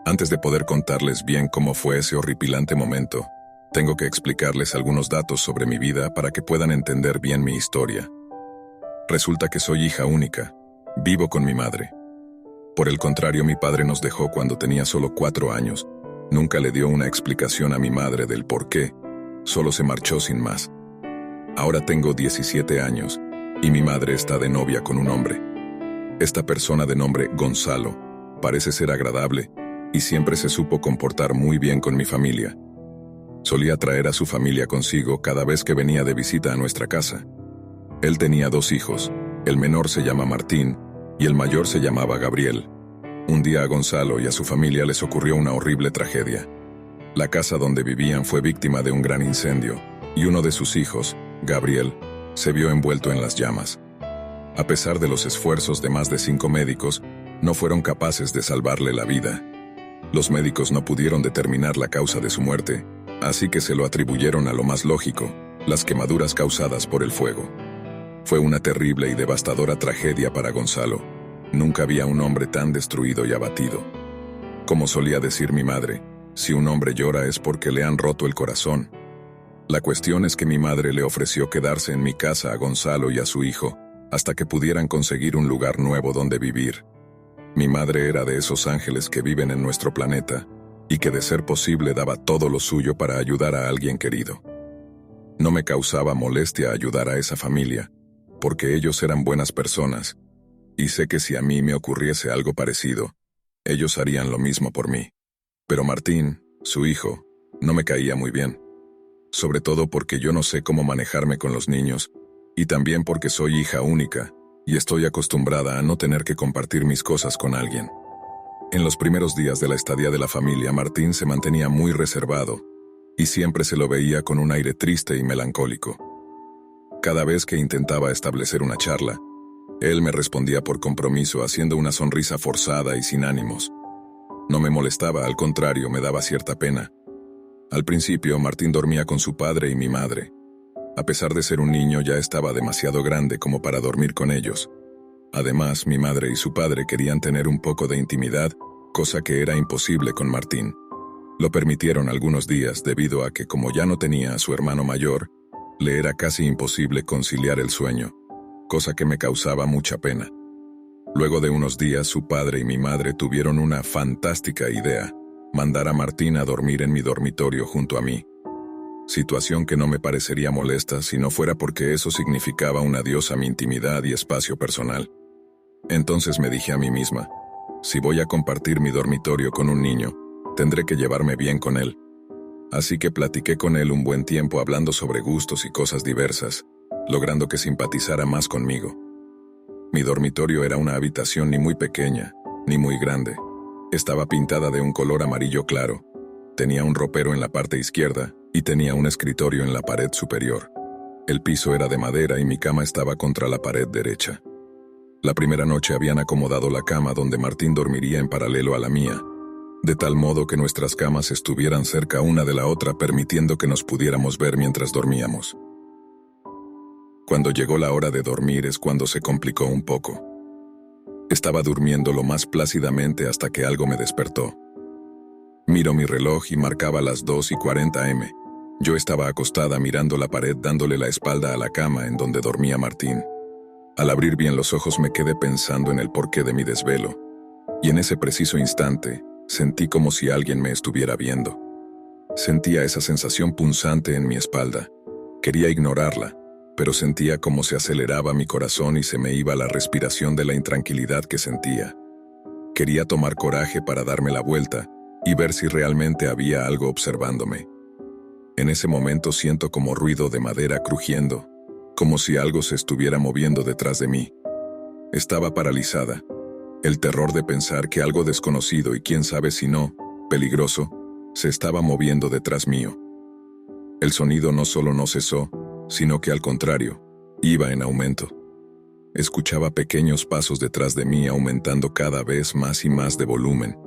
Antes de poder contarles bien cómo fue ese horripilante momento, tengo que explicarles algunos datos sobre mi vida para que puedan entender bien mi historia. Resulta que soy hija única. Vivo con mi madre. Por el contrario, mi padre nos dejó cuando tenía solo 4 años. Nunca le dio una explicación a mi madre del por qué. Solo se marchó sin más. Ahora tengo 17 años y mi madre está de novia con un hombre. Esta persona de nombre Gonzalo parece ser agradable y siempre se supo comportar muy bien con mi familia. Solía traer a su familia consigo cada vez que venía de visita a nuestra casa. Él tenía 2 hijos, el menor se llama Martín y el mayor se llamaba Gabriel. Un día a Gonzalo y a su familia les ocurrió una horrible tragedia. La casa donde vivían fue víctima de un gran incendio y uno de sus hijos, Gabriel, se vio envuelto en las llamas. A pesar de los esfuerzos de más de 5 médicos, no fueron capaces de salvarle la vida. Los médicos no pudieron determinar la causa de su muerte, así que se lo atribuyeron a lo más lógico, las quemaduras causadas por el fuego. Fue una terrible y devastadora tragedia para Gonzalo. Nunca había un hombre tan destruido y abatido. Como solía decir mi madre, si un hombre llora es porque le han roto el corazón. La cuestión es que mi madre le ofreció quedarse en mi casa a Gonzalo y a su hijo, hasta que pudieran conseguir un lugar nuevo donde vivir. Mi madre era de esos ángeles que viven en nuestro planeta, y que de ser posible daba todo lo suyo para ayudar a alguien querido. No me causaba molestia ayudar a esa familia, porque ellos eran buenas personas, y sé que si a mí me ocurriese algo parecido, ellos harían lo mismo por mí. Pero Martín, su hijo, no me caía muy bien. Sobre todo porque yo no sé cómo manejarme con los niños, y también porque soy hija única, y estoy acostumbrada a no tener que compartir mis cosas con alguien. En los primeros días de la estadía de la familia, Martín se mantenía muy reservado, y siempre se lo veía con un aire triste y melancólico. Cada vez que intentaba establecer una charla, él me respondía por compromiso haciendo una sonrisa forzada y sin ánimos. No me molestaba, al contrario, me daba cierta pena. Al principio, Martín dormía con su padre y mi madre. A pesar de ser un niño, ya estaba demasiado grande como para dormir con ellos. Además, mi madre y su padre querían tener un poco de intimidad, cosa que era imposible con Martín. Lo permitieron algunos días debido a que, como ya no tenía a su hermano mayor, le era casi imposible conciliar el sueño, cosa que me causaba mucha pena. Luego de unos días, su padre y mi madre tuvieron una fantástica idea: mandar a Martín a dormir en mi dormitorio junto a mí. Situación que no me parecería molesta si no fuera porque eso significaba un adiós a mi intimidad y espacio personal. Entonces me dije a mí misma, si voy a compartir mi dormitorio con un niño, tendré que llevarme bien con él. Así que platiqué con él un buen tiempo hablando sobre gustos y cosas diversas, logrando que simpatizara más conmigo. Mi dormitorio era una habitación ni muy pequeña, ni muy grande. Estaba pintada de un color amarillo claro. Tenía un ropero en la parte izquierda y tenía un escritorio en la pared superior. El piso era de madera y mi cama estaba contra la pared derecha. La primera noche habían acomodado la cama donde Martín dormiría en paralelo a la mía, de tal modo que nuestras camas estuvieran cerca una de la otra, permitiendo que nos pudiéramos ver mientras dormíamos. Cuando llegó la hora de dormir es cuando se complicó un poco. Estaba durmiendo lo más plácidamente hasta que algo me despertó. Miro mi reloj y marcaba las 2:40 am. Yo estaba acostada mirando la pared, dándole la espalda a la cama en donde dormía Martín. Al abrir bien los ojos me quedé pensando en el porqué de mi desvelo, y en ese preciso instante sentí como si alguien me estuviera viendo. Sentía esa sensación punzante en mi espalda. Quería ignorarla, pero sentía como se aceleraba mi corazón y se me iba la respiración de la intranquilidad que sentía. Quería tomar coraje para darme la vuelta y ver si realmente había algo observándome. En ese momento siento como ruido de madera crujiendo, como si algo se estuviera moviendo detrás de mí. Estaba paralizada. El terror de pensar que algo desconocido y quién sabe si no, peligroso, se estaba moviendo detrás mío. El sonido no solo no cesó, sino que al contrario, iba en aumento. Escuchaba pequeños pasos detrás de mí aumentando cada vez más y más de volumen,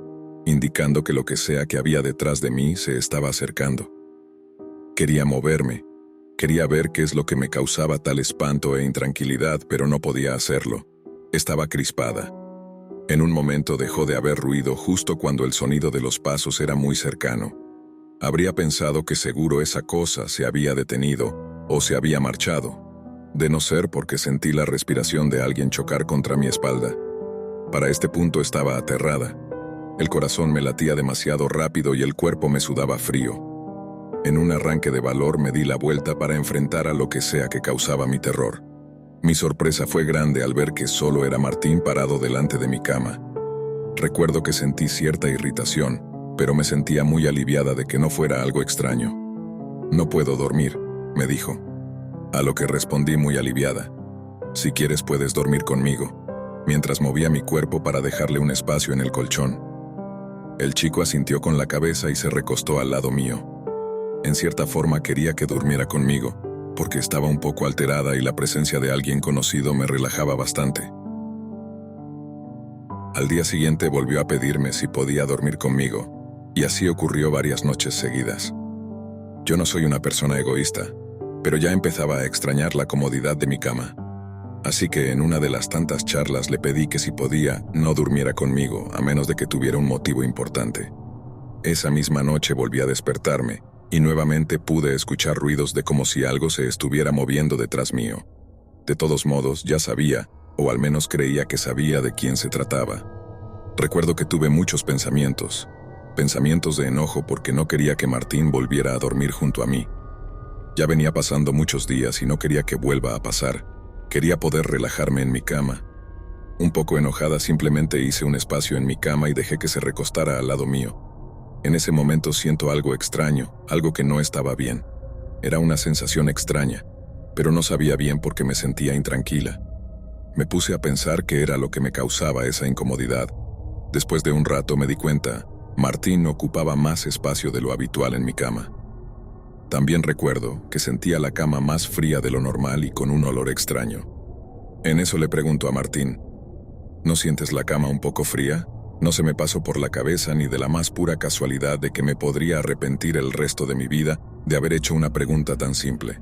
indicando que lo que sea que había detrás de mí se estaba acercando. Quería moverme, quería ver qué es lo que me causaba tal espanto e intranquilidad, pero no podía hacerlo. Estaba crispada. En un momento dejó de haber ruido justo cuando el sonido de los pasos era muy cercano. Habría pensado que seguro esa cosa se había detenido o se había marchado, de no ser porque sentí la respiración de alguien chocar contra mi espalda. Para este punto estaba aterrada. El corazón me latía demasiado rápido y el cuerpo me sudaba frío. En un arranque de valor me di la vuelta para enfrentar a lo que sea que causaba mi terror. Mi sorpresa fue grande al ver que solo era Martín parado delante de mi cama. Recuerdo que sentí cierta irritación, pero me sentía muy aliviada de que no fuera algo extraño. «No puedo dormir», me dijo. A lo que respondí muy aliviada. «Si quieres puedes dormir conmigo», mientras movía mi cuerpo para dejarle un espacio en el colchón. El chico asintió con la cabeza y se recostó al lado mío. En cierta forma quería que durmiera conmigo, porque estaba un poco alterada y la presencia de alguien conocido me relajaba bastante. Al día siguiente volvió a pedirme si podía dormir conmigo, y así ocurrió varias noches seguidas. Yo no soy una persona egoísta, pero ya empezaba a extrañar la comodidad de mi cama. Así que en una de las tantas charlas le pedí que si podía, no durmiera conmigo, a menos de que tuviera un motivo importante. Esa misma noche volví a despertarme, y nuevamente pude escuchar ruidos de como si algo se estuviera moviendo detrás mío. De todos modos, ya sabía, o al menos creía que sabía de quién se trataba. Recuerdo que tuve muchos pensamientos de enojo porque no quería que Martín volviera a dormir junto a mí. Ya venía pasando muchos días y no quería que vuelva a pasar. Quería poder relajarme en mi cama. Un poco enojada simplemente hice un espacio en mi cama y dejé que se recostara al lado mío. En ese momento siento algo extraño, algo que no estaba bien. Era una sensación extraña, pero no sabía bien por qué me sentía intranquila. Me puse a pensar qué era lo que me causaba esa incomodidad. Después de un rato me di cuenta, Martín ocupaba más espacio de lo habitual en mi cama. También recuerdo que sentía la cama más fría de lo normal y con un olor extraño. En eso le pregunto a Martín, ¿no sientes la cama un poco fría? No se me pasó por la cabeza ni de la más pura casualidad de que me podría arrepentir el resto de mi vida de haber hecho una pregunta tan simple.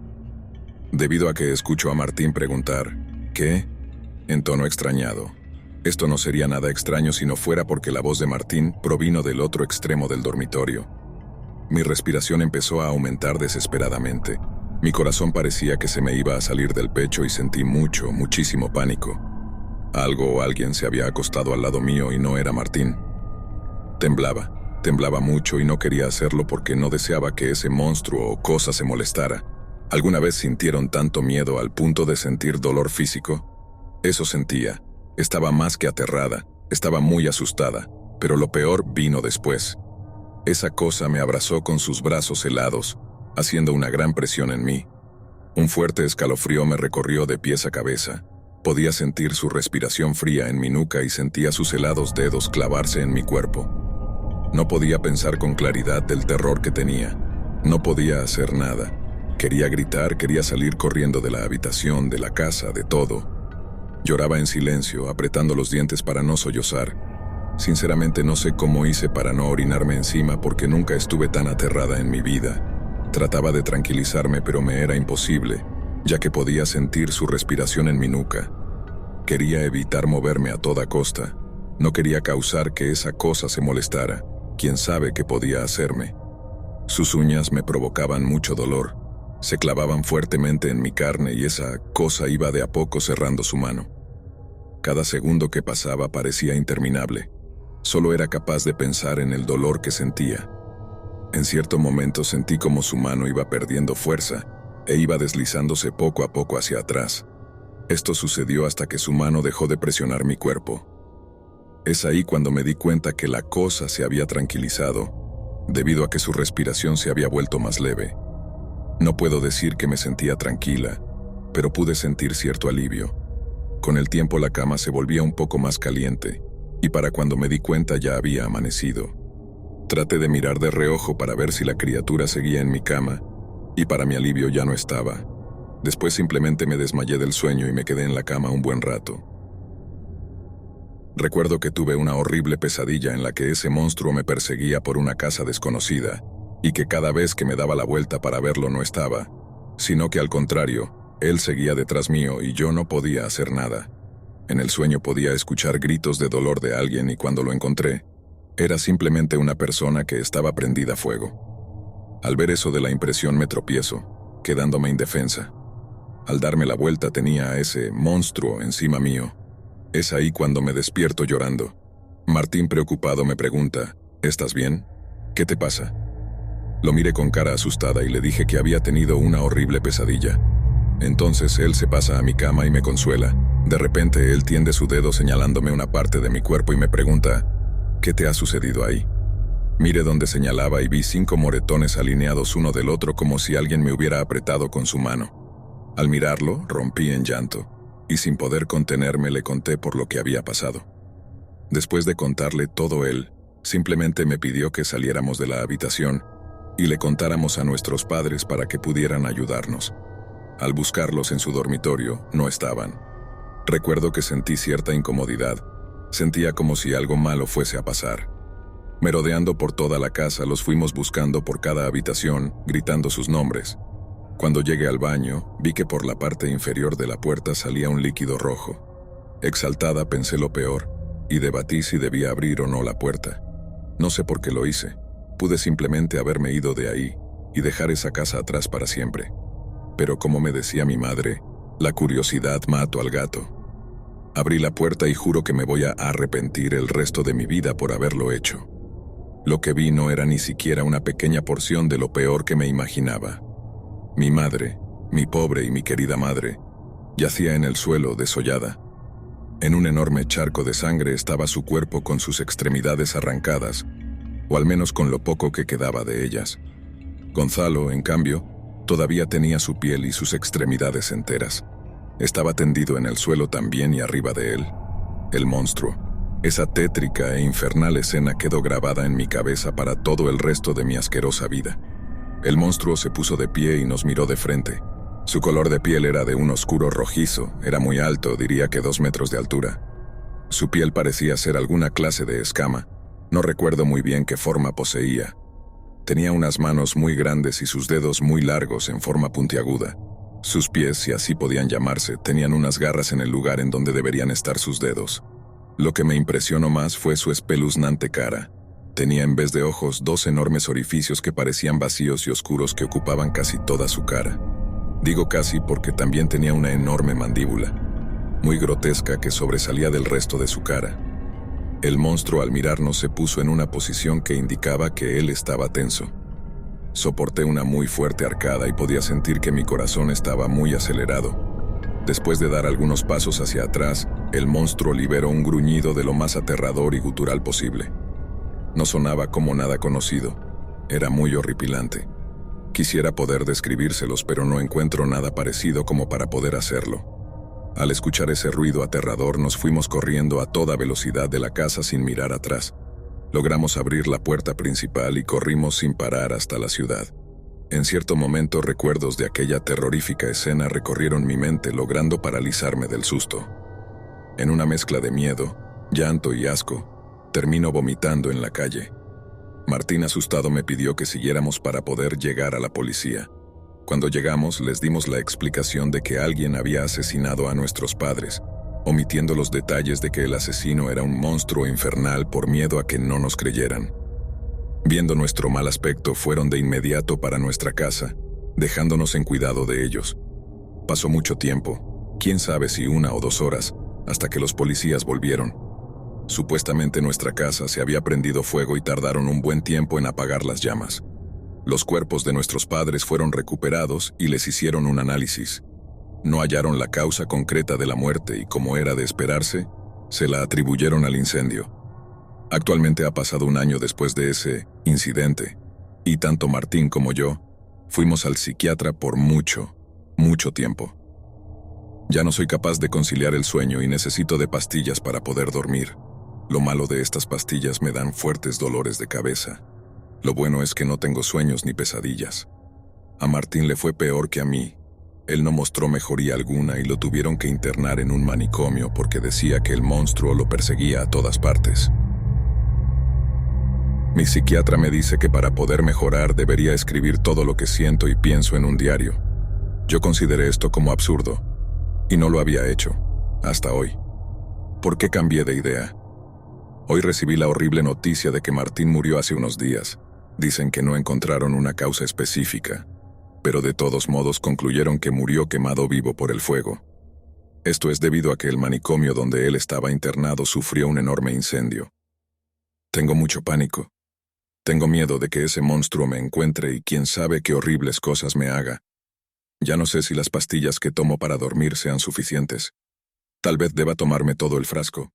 Debido a que escucho a Martín preguntar, ¿qué?, en tono extrañado. Esto no sería nada extraño si no fuera porque la voz de Martín provino del otro extremo del dormitorio. Mi respiración empezó a aumentar desesperadamente. Mi corazón parecía que se me iba a salir del pecho y sentí muchísimo pánico. Algo o alguien se había acostado al lado mío y no era Martín. Temblaba mucho y no quería hacerlo porque no deseaba que ese monstruo o cosa se molestara. ¿Alguna vez sintieron tanto miedo al punto de sentir dolor físico? Eso sentía. Estaba más que aterrada, estaba muy asustada, pero lo peor vino después. Esa cosa me abrazó con sus brazos helados, haciendo una gran presión en mí. Un fuerte escalofrío me recorrió de pies a cabeza. Podía sentir su respiración fría en mi nuca y sentía sus helados dedos clavarse en mi cuerpo. No podía pensar con claridad del terror que tenía. No podía hacer nada. Quería gritar, quería salir corriendo de la habitación, de la casa, de todo. Lloraba en silencio, apretando los dientes para no sollozar. Sinceramente no sé cómo hice para no orinarme encima porque nunca estuve tan aterrada en mi vida. Trataba de tranquilizarme, pero me era imposible, ya que podía sentir su respiración en mi nuca. Quería evitar moverme a toda costa. No quería causar que esa cosa se molestara. ¿Quién sabe qué podía hacerme? Sus uñas me provocaban mucho dolor. Se clavaban fuertemente en mi carne y esa cosa iba de a poco cerrando su mano. Cada segundo que pasaba parecía interminable. Solo era capaz de pensar en el dolor que sentía. En cierto momento sentí como su mano iba perdiendo fuerza e iba deslizándose poco a poco hacia atrás. Esto sucedió hasta que su mano dejó de presionar mi cuerpo. Es ahí cuando me di cuenta que la cosa se había tranquilizado, debido a que su respiración se había vuelto más leve. No puedo decir que me sentía tranquila, pero pude sentir cierto alivio. Con el tiempo la cama se volvía un poco más caliente, y para cuando me di cuenta ya había amanecido. Traté de mirar de reojo para ver si la criatura seguía en mi cama, y para mi alivio ya no estaba. Después simplemente me desmayé del sueño y me quedé en la cama un buen rato. Recuerdo que tuve una horrible pesadilla en la que ese monstruo me perseguía por una casa desconocida, y que cada vez que me daba la vuelta para verlo no estaba, sino que al contrario, él seguía detrás mío y yo no podía hacer nada. En el sueño podía escuchar gritos de dolor de alguien y cuando lo encontré, era simplemente una persona que estaba prendida a fuego. Al ver eso de la impresión me tropiezo, quedándome indefensa. Al darme la vuelta tenía a ese monstruo encima mío. Es ahí cuando me despierto llorando. Martín preocupado me pregunta, ¿estás bien? ¿Qué te pasa? Lo miré con cara asustada y le dije que había tenido una horrible pesadilla. Entonces él se pasa a mi cama y me consuela. De repente él tiende su dedo señalándome una parte de mi cuerpo y me pregunta, ¿qué te ha sucedido ahí? Miré donde señalaba y vi 5 moretones alineados uno del otro como si alguien me hubiera apretado con su mano. Al mirarlo, rompí en llanto, y sin poder contenerme le conté por lo que había pasado. Después de contarle todo él, simplemente me pidió que saliéramos de la habitación y le contáramos a nuestros padres para que pudieran ayudarnos. Al buscarlos en su dormitorio, no estaban. Recuerdo que sentí cierta incomodidad. Sentía como si algo malo fuese a pasar. Merodeando por toda la casa, los fuimos buscando por cada habitación, gritando sus nombres. Cuando llegué al baño, vi que por la parte inferior de la puerta salía un líquido rojo. Exaltada pensé lo peor, y debatí si debía abrir o no la puerta. No sé por qué lo hice. Pude simplemente haberme ido de ahí, y dejar esa casa atrás para siempre. Pero como me decía mi madre, la curiosidad mató al gato. Abrí la puerta y juro que me voy a arrepentir el resto de mi vida por haberlo hecho. Lo que vi no era ni siquiera una pequeña porción de lo peor que me imaginaba. Mi madre, mi pobre y mi querida madre, yacía en el suelo desollada. En un enorme charco de sangre estaba su cuerpo con sus extremidades arrancadas, o al menos con lo poco que quedaba de ellas. Gonzalo, en cambio, todavía tenía su piel y sus extremidades enteras. Estaba tendido en el suelo también y arriba de él. El monstruo. Esa tétrica e infernal escena quedó grabada en mi cabeza para todo el resto de mi asquerosa vida. El monstruo se puso de pie y nos miró de frente. Su color de piel era de un oscuro rojizo, era muy alto, diría que 2 metros de altura. Su piel parecía ser alguna clase de escama. No recuerdo muy bien qué forma poseía. Tenía unas manos muy grandes y sus dedos muy largos en forma puntiaguda. Sus pies, si así podían llamarse, tenían unas garras en el lugar en donde deberían estar sus dedos. Lo que me impresionó más fue su espeluznante cara. Tenía en vez de ojos 2 enormes orificios que parecían vacíos y oscuros que ocupaban casi toda su cara. Digo casi porque también tenía una enorme mandíbula, muy grotesca que sobresalía del resto de su cara. El monstruo al mirarnos se puso en una posición que indicaba que él estaba tenso. Soporté una muy fuerte arcada y podía sentir que mi corazón estaba muy acelerado. Después de dar algunos pasos hacia atrás, el monstruo liberó un gruñido de lo más aterrador y gutural posible. No sonaba como nada conocido. Era muy horripilante. Quisiera poder describírselos, pero no encuentro nada parecido como para poder hacerlo. Al escuchar ese ruido aterrador, nos fuimos corriendo a toda velocidad de la casa sin mirar atrás. Logramos abrir la puerta principal y corrimos sin parar hasta la ciudad. En cierto momento, recuerdos de aquella terrorífica escena recorrieron mi mente, logrando paralizarme del susto. En una mezcla de miedo, llanto y asco, termino vomitando en la calle. Martín, asustado, me pidió que siguiéramos para poder llegar a la policía. Cuando llegamos, les dimos la explicación de que alguien había asesinado a nuestros padres, omitiendo los detalles de que el asesino era un monstruo infernal por miedo a que no nos creyeran. Viendo nuestro mal aspecto, fueron de inmediato para nuestra casa, dejándonos en cuidado de ellos. Pasó mucho tiempo, quién sabe si 1 o 2 horas, hasta que los policías volvieron. Supuestamente nuestra casa se había prendido fuego y tardaron un buen tiempo en apagar las llamas. Los cuerpos de nuestros padres fueron recuperados y les hicieron un análisis. No hallaron la causa concreta de la muerte y, como era de esperarse, se la atribuyeron al incendio. Actualmente ha pasado 1 año después de ese incidente, y tanto Martín como yo fuimos al psiquiatra por mucho, mucho tiempo. Ya no soy capaz de conciliar el sueño y necesito de pastillas para poder dormir. Lo malo de estas pastillas, me dan fuertes dolores de cabeza. Lo bueno es que no tengo sueños ni pesadillas. A Martín le fue peor que a mí. Él no mostró mejoría alguna y lo tuvieron que internar en un manicomio porque decía que el monstruo lo perseguía a todas partes. Mi psiquiatra me dice que para poder mejorar debería escribir todo lo que siento y pienso en un diario. Yo consideré esto como absurdo y no lo había hecho, hasta hoy. ¿Por qué cambié de idea? Hoy recibí la horrible noticia de que Martín murió hace unos días. Dicen que no encontraron una causa específica, pero de todos modos concluyeron que murió quemado vivo por el fuego. Esto es debido a que el manicomio donde él estaba internado sufrió un enorme incendio. Tengo mucho pánico. Tengo miedo de que ese monstruo me encuentre y quién sabe qué horribles cosas me haga. Ya no sé si las pastillas que tomo para dormir sean suficientes. Tal vez deba tomarme todo el frasco.